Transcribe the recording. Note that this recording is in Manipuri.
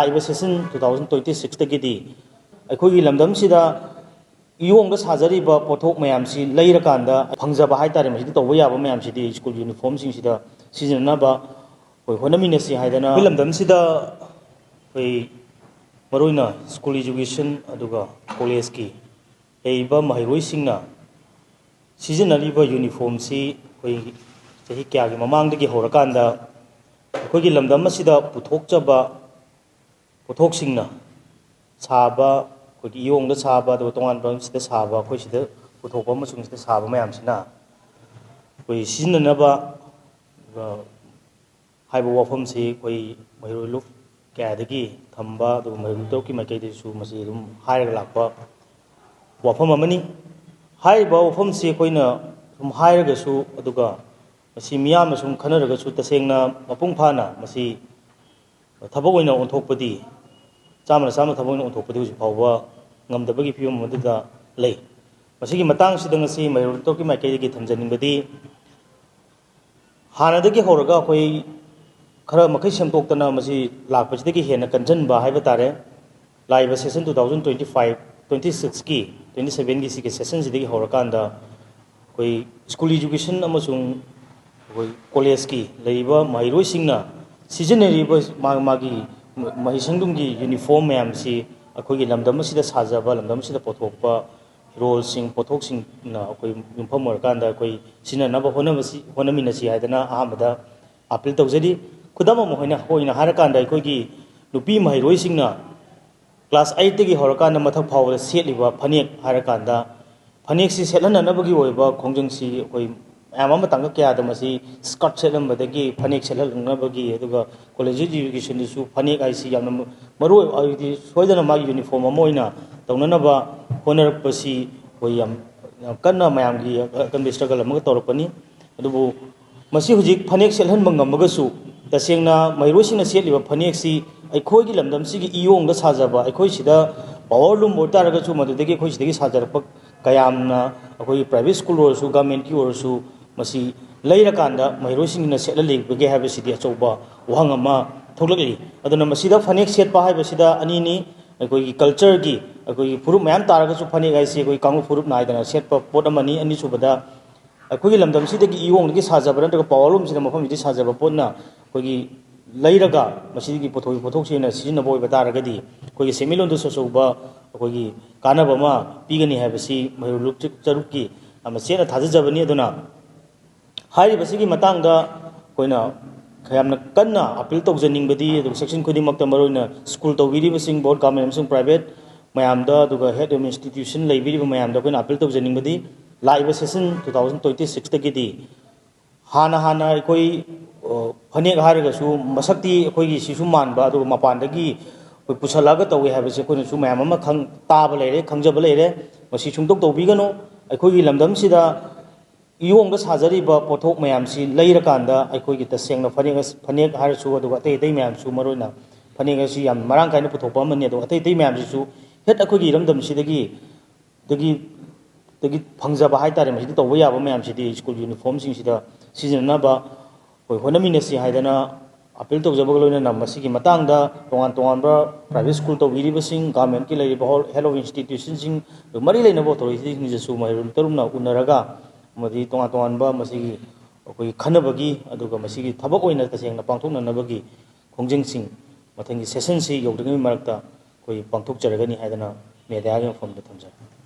ꯂꯥꯛꯏꯕ ꯁꯦꯁꯟ 2026ꯇꯒꯤꯗꯤ ꯑꯩꯈꯣꯏꯒꯤ ꯂꯝꯗꯝꯁꯤꯗ ꯏꯌꯣꯡꯗ ꯁꯥꯖꯔꯤꯕ ꯄꯣꯠꯊꯣꯛ ꯃꯌꯥꯝꯁꯤ ꯂꯩꯔꯀꯥꯟꯗ ꯐꯪꯖꯕ ꯍꯥꯏꯇꯥꯔꯦ ꯃꯁꯤꯗ ꯇꯧꯕ ꯌꯥꯕ ꯃꯌꯥꯝꯁꯤꯗꯤ ꯁ꯭ꯀꯨꯜ ꯌꯨꯅꯤꯐꯣꯔꯝꯁꯤꯡꯁꯤꯗ ꯁꯤꯖꯤꯟꯅꯅꯕ ꯑꯩꯈꯣꯏ ꯍꯣꯠꯅꯃꯤꯟꯅꯁꯤ ꯍꯥꯏꯗꯅ ꯑꯩꯈꯣꯏ ꯂꯝꯗꯝꯁꯤꯗ ꯑꯩꯈꯣꯏ ꯃꯔꯨꯑꯣꯏꯅ ꯁ꯭ꯀꯨꯜ ꯏꯖꯨꯀꯦꯁꯟ ꯑꯗꯨꯒ ꯀꯣꯂꯦꯖꯀꯤ ꯂꯩꯔꯤꯕ ꯃꯍꯩꯔꯣꯏꯁꯤꯡꯅ ꯁꯤꯖꯤꯟꯅꯔꯤꯕ ꯌꯨꯅꯤꯐꯣꯔꯝꯁꯤ ꯑꯩꯈꯣꯏ ꯆꯍꯤ ꯀꯌꯥꯒꯤ ꯃꯃꯥꯡꯗꯒꯤ ꯍꯧꯔꯀꯥꯟꯗ ꯑꯩꯈꯣꯏꯒꯤ ꯂꯝꯗꯝ ꯑꯁꯤꯗ ꯄꯨꯊꯣꯛꯆꯕ ꯄꯣꯠꯊꯣꯛꯁꯤꯡꯅ ꯁꯥꯕ ꯑꯩꯈꯣꯏꯒꯤ ꯏꯌꯣꯡꯗ ꯁꯥꯕ ꯑꯗꯨꯒ ꯇꯣꯉꯥꯟꯕ ꯁꯤꯗ ꯁꯥꯕ ꯑꯩꯈꯣꯏ ꯁꯤꯗ ꯄꯨꯊꯣꯛꯄ ꯑꯃꯁꯨꯡ ꯁꯤꯗ ꯁꯥꯕ ꯃꯌꯥꯝꯁꯤꯅ ꯑꯩꯈꯣꯏ ꯁꯤꯖꯤꯟꯅꯅꯕ ꯍꯥꯏꯕ ꯋꯥꯐꯝꯁꯤ ꯑꯩꯈꯣꯏ ꯃꯍꯩꯔꯣꯏ ꯂꯨꯞ ꯀꯌꯥꯗꯒꯤ ꯊꯝꯕ ꯑꯗꯨꯒ ꯃꯍꯩꯔꯣꯏ ꯂꯨꯞꯀꯤ ꯃꯥꯏꯀꯩꯗꯁꯨ ꯃꯁꯤ ꯑꯗꯨꯝ ꯍꯥꯏꯔꯒ ꯂꯥꯛꯄ ꯋꯥꯐꯝ ꯑꯃꯅꯤ꯫ ꯍꯥꯏꯔꯤꯕ ꯋꯥꯐꯝꯁꯤ ꯑꯩꯈꯣꯏꯅ ꯁꯨꯝ ꯍꯥꯏꯔꯒꯁꯨ ꯑꯗꯨꯒ ꯃꯁꯤ ꯃꯤꯌꯥꯝꯅ ꯁꯨꯝ ꯈꯟꯅꯔꯒꯁꯨ ꯇꯁꯦꯡꯅ ꯃꯄꯨꯡ ꯐꯥꯅ ꯃꯁꯤ ꯊꯕꯛ ꯑꯣꯏꯅ ꯑꯣꯟꯊꯣꯛꯄꯗꯤ ꯆꯥꯝꯃꯅ ꯆꯥꯝꯃ ꯊꯕꯛ ꯑꯣꯏꯅ ꯑꯣꯟꯊꯣꯛꯄꯗꯤ ꯍꯧꯖꯤꯛ ꯐꯥꯎꯕ ꯉꯝꯗꯕꯒꯤ ꯐꯤꯕꯝ ꯑꯗꯨꯗ ꯂꯩ꯫ ꯃꯁꯤꯒꯤ ꯃꯇꯥꯡꯁꯤꯗ ꯉꯁꯤ ꯃꯍꯩꯔꯣꯏ ꯂꯨꯞꯀꯤ ꯃꯥꯏꯀꯩꯗꯒꯤ ꯊꯝꯖꯅꯤꯡꯕꯗꯤ ꯍꯥꯟꯅꯗꯒꯤ ꯍꯧꯔꯒ ꯑꯩꯈꯣꯏ ꯈꯔ ꯃꯈꯩ ꯁꯦꯝꯗꯣꯛꯇꯅ ꯃꯁꯤ ꯂꯥꯛꯄꯁꯤꯗꯒꯤ ꯍꯦꯟꯅ ꯀꯟꯖꯟꯕ ꯍꯥꯏꯕ ꯇꯥꯔꯦ꯫ ꯂꯥꯛꯏꯕ ꯁꯦꯁꯟ 2025-26ꯀꯤ 27ꯒꯤ ꯁꯤꯒꯤ ꯁꯦꯁꯟꯁꯤꯗꯒꯤ ꯍꯧꯔꯀꯥꯟꯗ ꯑꯩꯈꯣꯏ ꯁ꯭ꯀꯨꯜ ꯏꯖꯨꯀꯦꯁꯟ ꯑꯃꯁꯨꯡ ꯑꯩꯈꯣꯏ ꯀꯣꯂꯦꯖꯀꯤ ꯂꯩꯔꯤꯕ ꯃꯍꯩꯔꯣꯏꯁꯤꯡꯅ ꯁꯤꯖꯤꯟꯅꯔꯤꯕ ꯃꯥꯒꯤ ꯃꯍꯩꯁꯪꯗꯨꯡꯒꯤ ꯌꯨꯅꯤꯐꯣꯔꯝ ꯃꯌꯥꯝꯁꯤ ꯑꯩꯈꯣꯏꯒꯤ ꯂꯝꯗꯝ ꯑꯁꯤꯗ ꯁꯥꯖꯕ ꯂꯝꯗꯝ ꯑꯁꯤꯗ ꯄꯨꯊꯣꯛꯄ ꯐꯤꯔꯣꯜꯁꯤꯡ ꯄꯣꯠꯊꯣꯛꯁꯤꯡꯅ ꯑꯩꯈꯣꯏ ꯌꯨꯝꯐꯝ ꯑꯣꯏꯔꯀꯥꯟꯗ ꯑꯩꯈꯣꯏ ꯁꯤꯖꯤꯟꯅꯅꯕ ꯍꯣꯠꯅꯃꯤꯟꯅꯁꯤ ꯍꯥꯏꯗꯅ ꯑꯍꯥꯟꯕꯗ ꯑꯄꯤꯜ ꯇꯧꯖꯔꯤ꯫ ꯈꯨꯗꯝ ꯑꯃ ꯑꯣꯏꯅ ꯍꯥꯏꯔꯀꯥꯟꯗ ꯑꯩꯈꯣꯏꯒꯤ ꯅꯨꯄꯤ ꯃꯍꯩꯔꯣꯏꯁꯤꯡꯅ ꯀ꯭ꯂꯥꯁ 8ꯇꯒꯤ ꯍꯧꯔꯀꯥꯟꯗ ꯃꯊꯛ ꯐꯥꯎꯕꯗ ꯁꯦꯠꯂꯤꯕ ꯐꯅꯦꯛ ꯍꯥꯏꯔꯀꯥꯟꯗ ꯐꯅꯦꯛꯁꯤ ꯁꯦꯠꯍꯟꯅꯅꯕꯒꯤ ꯑꯣꯏꯕ ꯈꯣꯡꯖꯪꯁꯤ ꯑꯩꯈꯣꯏ ꯃꯌꯥꯝ ꯑꯃ ꯇꯥꯡꯀꯛ ꯀꯌꯥꯗ ꯃꯁꯤ ꯁ꯭ꯀꯔꯠ ꯁꯦꯠꯂꯝꯕꯗꯒꯤ ꯐꯅꯦꯛ ꯁꯦꯠꯍꯟꯅꯕꯒꯤ ꯑꯗꯨꯒ ꯀꯣꯂꯦꯖ ꯏꯖꯨꯀꯦꯁꯟꯗꯁꯨ ꯐꯅꯦꯛ ꯍꯥꯏꯁꯤ ꯌꯥꯝꯅ ꯃꯔꯨ ꯍꯥꯏꯗꯤ ꯁꯣꯏꯗꯅ ꯃꯥꯒꯤ ꯌꯨꯅꯤꯐꯣꯔꯝ ꯑꯃ ꯑꯣꯏꯅ ꯇꯧꯅꯅꯕ ꯍꯣꯠꯅꯔꯛꯄꯁꯤ ꯑꯩꯈꯣꯏ ꯌꯥꯝ ꯀꯟꯅ ꯃꯌꯥꯝꯒꯤ ꯑꯀꯟꯕ ꯁ꯭ꯇ꯭ꯔꯒꯜ ꯑꯃꯒ ꯇꯧꯔꯛꯄꯅꯤ꯫ ꯑꯗꯨꯕꯨ ꯃꯁꯤ ꯍꯧꯖꯤꯛ ꯐꯅꯦꯛ ꯁꯦꯠꯍꯟꯕ ꯉꯝꯃꯒꯁꯨ ꯇꯁꯦꯡꯅ ꯃꯍꯩꯔꯣꯏꯁꯤꯡꯅ ꯁꯦꯠꯂꯤꯕ ꯐꯅꯦꯛꯁꯤ ꯑꯩꯈꯣꯏꯒꯤ ꯂꯝꯗꯝꯁꯤꯒꯤ ꯏꯌꯣꯡꯗ ꯁꯥꯖꯕ ꯑꯩꯈꯣꯏ ꯁꯤꯗ ꯄꯋꯔꯂꯨꯝ ꯑꯣꯏꯇꯥꯔꯒꯁꯨ ꯃꯗꯨꯗꯒꯤ ꯑꯩꯈꯣꯏ ꯁꯤꯗꯒꯤ ꯁꯥꯖꯔꯛꯄ ꯀꯌꯥꯝꯅ ꯑꯩꯈꯣꯏꯒꯤ ꯄ꯭ꯔꯥꯏꯚꯦꯠ ꯁ꯭ꯀꯨꯜ ꯑꯣꯏꯔꯁꯨ ꯒꯚꯔꯟꯃꯦꯟꯠꯀꯤ ꯑꯣꯏꯔꯁꯨ ꯃꯁꯤ ꯂꯩꯔꯀꯥꯟꯗ ꯃꯍꯩꯔꯣꯏꯁꯤꯡꯅ ꯁꯦꯠꯍꯜꯂꯤꯕꯒꯦ ꯍꯥꯏꯕꯁꯤꯗꯤ ꯑꯆꯧꯕ ꯋꯥꯍꯪ ꯑꯃ ꯊꯣꯛꯂꯛꯂꯤ꯫ ꯑꯗꯨꯅ ꯃꯁꯤꯗ ꯐꯅꯦꯛ ꯁꯦꯠꯄ ꯍꯥꯏꯕꯁꯤꯗ ꯑꯅꯤꯅꯤ ꯑꯩꯈꯣꯏꯒꯤ ꯀꯜꯆꯔꯒꯤ ꯑꯩꯈꯣꯏꯒꯤ ꯐꯨꯔꯨꯞ ꯃꯌꯥꯝ ꯇꯥꯔꯒꯁꯨ ꯐꯅꯦꯛ ꯍꯥꯏꯁꯤ ꯑꯩꯈꯣꯏ ꯀꯥꯡꯂꯨꯞ ꯐꯨꯔꯨꯞ ꯅꯥꯏꯗꯅ ꯁꯦꯠꯄ ꯄꯣꯠ ꯑꯃꯅꯤ꯫ ꯑꯅꯤꯁꯨꯕꯗ ꯑꯩꯈꯣꯏꯒꯤ ꯂꯝꯗꯝꯁꯤꯗꯒꯤ ꯏꯌꯣꯡꯗꯒꯤ ꯁꯥꯖꯕ ꯅꯠꯇ꯭ꯔꯒ ꯄꯋꯔꯂꯨꯝꯁꯤꯅ ꯃꯐꯝꯁꯤꯗꯒꯤ ꯁꯥꯖꯕ ꯄꯣꯠꯅ ꯑꯩꯈꯣꯏꯒꯤ ꯂꯩꯔꯒ ꯃꯁꯤꯗꯒꯤ ꯄꯨꯊꯣꯛꯏꯕ ꯄꯣꯠꯊꯣꯛꯁꯤ ꯑꯣꯏꯅ ꯁꯤꯖꯤꯟꯅꯕ ꯑꯣꯏꯕ ꯇꯥꯔꯒꯗꯤ ꯑꯩꯈꯣꯏꯒꯤ ꯁꯦꯟꯃꯤꯠꯂꯣꯟꯗꯁꯨ ꯑꯆꯧꯕ ꯑꯩꯈꯣꯏꯒꯤ ꯀꯥꯟꯅꯕ ꯑꯃ ꯄꯤꯒꯅꯤ ꯍꯥꯏꯕꯁꯤ ꯃꯍꯩꯔꯣꯏ ꯂꯨꯞ ꯆꯔꯨꯛꯀꯤ ꯌꯥꯝꯅ ꯆꯦꯠꯅ ꯊꯥꯖꯖꯕꯅꯤ꯫ ꯑꯗꯨꯅ ꯍꯥꯏꯔꯤꯕꯁꯤꯒꯤ ꯃꯇꯥꯡꯗ ꯑꯩꯈꯣꯏꯅ ꯌꯥꯝꯅ ꯀꯟꯅ ꯑꯄꯤꯜ ꯇꯧꯖꯅꯤꯡꯕꯗꯤ ꯑꯗꯨꯒ ꯁꯦꯛꯁꯟ ꯈꯨꯗꯤꯡꯃꯛꯇ ꯃꯔꯨꯑꯣꯏꯅ ꯁ꯭ꯀꯨꯜ ꯇꯧꯕꯤꯔꯤꯕꯁꯤꯡ ꯕꯣꯠ ꯒꯚꯔꯟꯃꯦꯟꯠ ꯑꯃꯁꯨꯡ ꯄ꯭ꯔꯥꯏꯚꯦꯠ ꯃꯌꯥꯝꯗ ꯑꯗꯨꯒ ꯍꯦꯗ ꯑꯣꯐ ꯏꯟꯁꯇꯤꯇ꯭ꯌꯨꯁꯟ ꯂꯩꯕꯤꯔꯤꯕ ꯃꯌꯥꯝꯗ ꯑꯩꯈꯣꯏꯅ ꯑꯄꯤꯜ ꯇꯧꯖꯅꯤꯡꯕꯗꯤ ꯂꯥꯛꯏꯕ ꯁꯦꯁꯟ 2026ꯇꯒꯤꯗꯤ ꯍꯥꯟꯅ ꯑꯩꯈꯣꯏ ꯐꯅꯦꯛ ꯍꯥꯏꯔꯒꯁꯨ ꯃꯁꯛꯇꯤ ꯑꯩꯈꯣꯏꯒꯤ ꯁꯤꯁꯨ ꯃꯥꯟꯕ ꯑꯗꯨꯒ ꯃꯄꯥꯟꯗꯒꯤ ꯑꯩꯈꯣꯏ ꯄꯨꯁꯜꯂꯛꯑꯒ ꯇꯧꯋꯦ ꯍꯥꯏꯕꯁꯤ ꯑꯩꯈꯣꯏꯅꯁꯨ ꯃꯌꯥꯝ ꯑꯃ ꯇꯥꯕ ꯂꯩꯔꯦ ꯈꯪꯖꯕ ꯂꯩꯔꯦ꯫ ꯃꯁꯤ ꯁꯨꯡꯇꯧ ꯇꯧꯕꯤꯒꯅꯨ꯫ ꯑꯩꯈꯣꯏꯒꯤ ꯂꯝꯗꯝꯁꯤꯗ ꯏꯌꯣꯡꯗ ꯁꯥꯖꯔꯤꯕ ꯄꯣꯠꯊꯣꯛ ꯃꯌꯥꯝꯁꯤ ꯂꯩꯔꯀꯥꯟꯗ ꯑꯩꯈꯣꯏꯒꯤ ꯇꯁꯦꯡꯅ ꯐꯅꯦꯛ ꯍꯥꯏꯔꯁꯨ ꯑꯗꯨꯒ ꯑꯇꯩ ꯃꯌꯥꯝꯁꯨ ꯃꯔꯨꯑꯣꯏꯅ ꯐꯅꯦꯛ ꯑꯁꯤ ꯌꯥꯝ ꯃꯔꯥꯡ ꯀꯥꯏꯅ ꯄꯨꯊꯣꯛꯄ ꯑꯃꯅꯤ꯫ ꯑꯗꯨꯒ ꯑꯇꯩ ꯃꯌꯥꯝꯁꯤꯁꯨ ꯍꯦꯛ ꯑꯩꯈꯣꯏꯒꯤ ꯏꯔꯝꯗꯝꯁꯤꯗꯒꯤ ꯐꯪꯖꯕ ꯍꯥꯏꯇꯥꯔꯦ ꯃꯁꯤꯗ ꯇꯧꯕ ꯌꯥꯕ ꯃꯌꯥꯝꯁꯤꯗꯤ ꯁ꯭ꯀꯨꯜ ꯌꯨꯅꯤꯐꯣꯔꯝꯁꯤꯡꯁꯤꯗ ꯁꯤꯖꯤꯟꯅꯅꯕ ꯑꯩꯈꯣꯏ ꯍꯣꯠꯅꯃꯤꯟꯅꯁꯤ ꯍꯥꯏꯗꯅ ꯑꯄꯤꯜ ꯇꯧꯖꯕꯒ ꯂꯣꯏꯅꯅ ꯃꯁꯤꯒꯤ ꯃꯇꯥꯡꯗ ꯇꯣꯉꯥꯟꯕ ꯄ꯭ꯔꯥꯏꯚꯦꯠ ꯁ꯭ꯀꯨꯜ ꯇꯧꯕꯤꯔꯤꯕꯁꯤꯡ ꯒꯚꯔꯟꯃꯦꯟꯠꯀꯤ ꯂꯩꯔꯤꯕ ꯍꯦꯗ ꯑꯣꯐ ꯏꯟꯁꯇꯤꯇ꯭ꯌꯨꯁꯟꯁꯤꯡ ꯃꯔꯤ ꯂꯩꯅꯕ ꯑꯣꯊꯣꯔꯤꯇꯤꯁꯤꯡꯗꯁꯨ ꯃꯍꯩꯔꯣꯏ ꯇꯔꯨꯛꯅ ꯎꯅꯔꯒ ꯃꯗꯤ ꯇꯣꯉꯥꯟꯕ ꯃꯁꯤꯒꯤ ꯑꯩꯈꯣꯏꯒꯤ ꯈꯟꯅꯕꯒꯤ ꯑꯗꯨꯒ ꯃꯁꯤꯒꯤ ꯊꯕꯛ ꯑꯣꯏꯅ ꯇꯁꯦꯡꯅ ꯄꯥꯡꯊꯣꯛꯅꯅꯕꯒꯤ ꯈꯣꯡꯖꯪꯁꯤꯡ ꯃꯊꯪꯒꯤ ꯁꯦꯁꯟꯁꯤ ꯌꯧꯗ꯭ꯔꯤꯉꯩ ꯃꯔꯛꯇ ꯑꯩꯈꯣꯏ ꯄꯥꯡꯊꯣꯛꯆꯔꯒꯅꯤ ꯍꯥꯏꯗꯅ ꯃꯦꯗꯤꯌꯥꯒꯤ ꯃꯐꯝꯗ ꯊꯝꯖꯔꯤ꯫